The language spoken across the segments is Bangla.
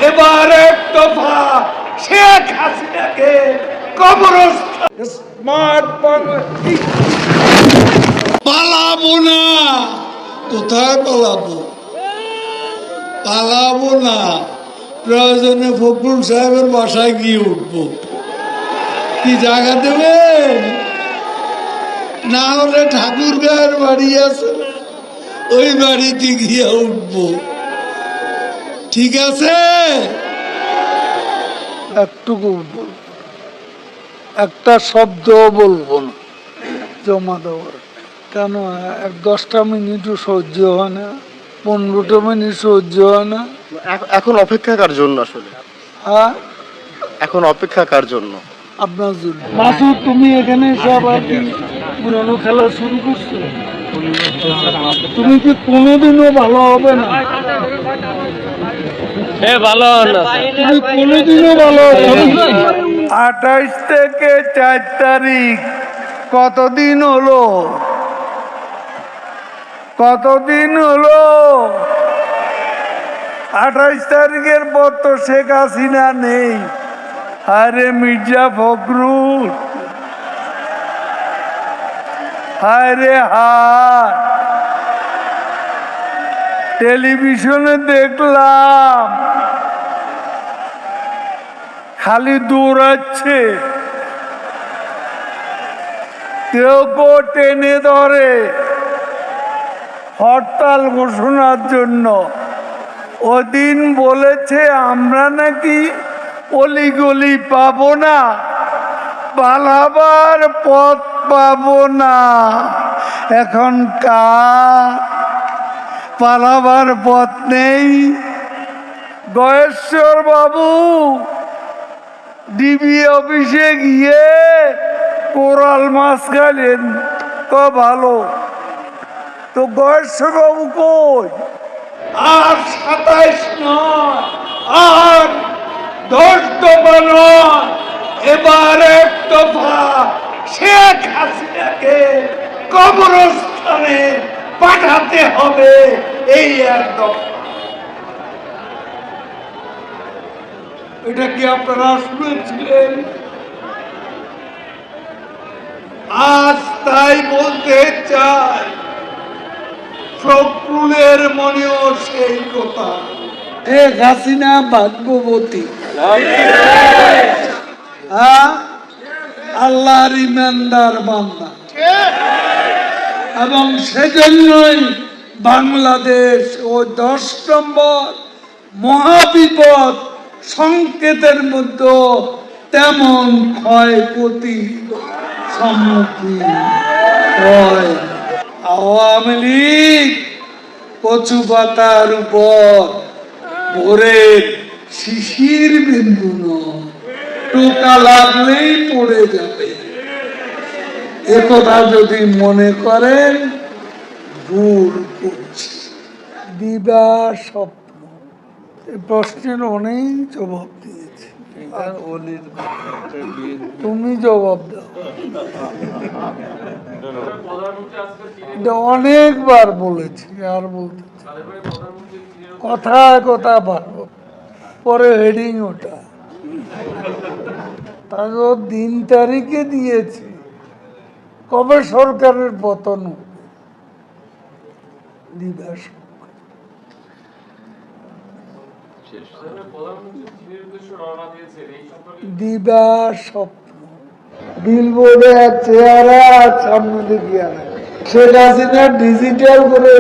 এবার এক দফা শেখ হাসিনাকে কবরস্থান স্মার্ট পালাবো না। কোথায় পালাবো? পালাবো না। প্রয়োজনে ফখরুল সাহেবের বাসায় গিয়ে উঠবো। কি জায়গা দেবেন? না হলে ঠাকুর গায়ের বাড়ি আছে, ওই বাড়িতে গিয়ে উঠবো। ঠিক আছে? একটুকু একটা শব্দ বলবো না জমা দেওয়ার। কেন 10টা মিনিটও সহ্য হয় না, 15টা মিনিট সহ্য হয় না। এখন অপেক্ষা কার জন্য আসলে? হ্যাঁ, এখন অপেক্ষা কার জন্য? আপনার জন্য। মাসুদ, তুমি এখানে সব আর কি পুরনো খেলা শুরু করছো? তুমি কি কোনোদিনও ভালো হবে না? তুমি কোনোদিনও ভালো হবে না। 28 থেকে 4 তারিখ কতদিন হলো? কতদিন হলো? 28 তারিখের পর তো শেখ হাসিনা নেই। আরে মির্জা ফখরুল, হায়রে হায়, টেলিভিশনে দেখলাম খালি দৌড়াচ্ছে, কেউ কেউ টেনে ধরে হরতাল ঘোষণার জন্য। ওদিন বলেছে আমরা নাকি অলিগলি পাবো না, পালাবার পথ পাবো না। এখন কার পালাবার পথ নেই? গয়েশ্বর বাবু ডিবি অফিসে গিয়ে কোরাল মাছ খাইলেন, ভালো তো। গয়েশ্বর বাবু কই? আর 27 নয়, আর 10 দফা নয়, এবার এক দফা শেখ হাসিনাকে কবরস্থানে পাঠাতে হবে। এই এক দফা। এটা কি আপনারা শুনেছিলেন? আজ তাই বলতে চাই, ফখরুলের মনেও সেই কথা। শেখ হাসিনা ভাগ্যবতী, আল্লাহর ইমানদার বান্দা, এবং সেজন্যই বাংলাদেশ ও 10 নম্বর মহাবিপদ সংকেতের মধ্যে তেমন ক্ষয়ক্ষতি সম্মুখীন হয়। আওয়ামী লীগ কচু পাতার উপর ভোরের শিশির বিন্দু নয়, টোকা লাগলেই পড়ে যাবে। একথা যদি মনে করেন ভুল করছি। দিবা স্বপ্ন, এই প্রশ্নের অনেক জবাব দিয়েছি, তুমি জবাব দাও। এটা অনেকবার বলেছি, আর বলতে কথায় কথা পারবো। পরে হেডিং ওটা তারপর দিন তারিখে দিয়েছি কবে সরকারের পতন দিবস। দিবা স্বপ্ন, বিলবোর্ডে চেহারা সামনে দেখিয়া না। শেখ হাসিনা ডিজিটাল করে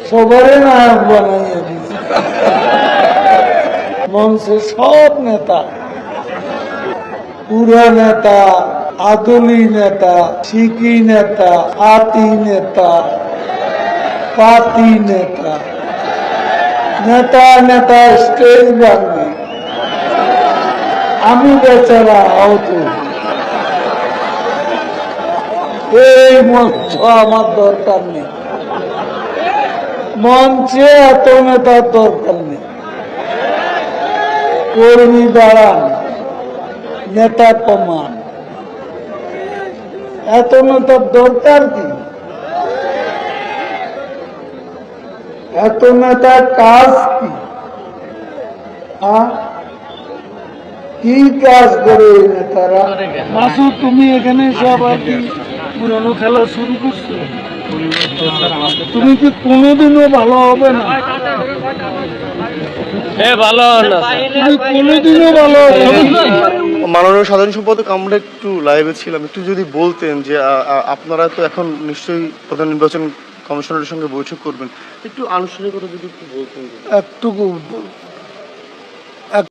সবারই নায়ক বানাইয়া দিচ্ছে। মঞ্চে সব নেতা, পুরা নেতা, আদলি নেতা, শিকি নেতা, আতি নেতা, পাতি নেতা, নেতা নেতা স্টেজ বাংলি, আমি বেচারা আহত। এই মঞ্চ আমার দরকার নেই, মঞ্চে এত নেতার দরকার নেই। কর্মী বাড়ান, নেতা কমান, এত নেতার দরকার কি? এত নেতার কাজ কি? কি কাজ করে এই নেতারা? মাসুদ, তুমি এখানে এসে আবার কি পুরানো খেলা শুরু করছো? তুমি কি কোনোদিনও ভালো হবে না? তুমি কোনোদিনও ভালো হবে না। মাননীয় সাধারণ সম্পাদক, আমরা একটু লাইভে ছিলাম, একটু যদি বলতেন যে আপনারা তো এখন নিশ্চয়ই প্রধান নির্বাচন কমিশনারের সঙ্গে বৈঠক করবেন, একটু আনুষ্ঠানিকতা যদি একটু বলতেন। একটুকু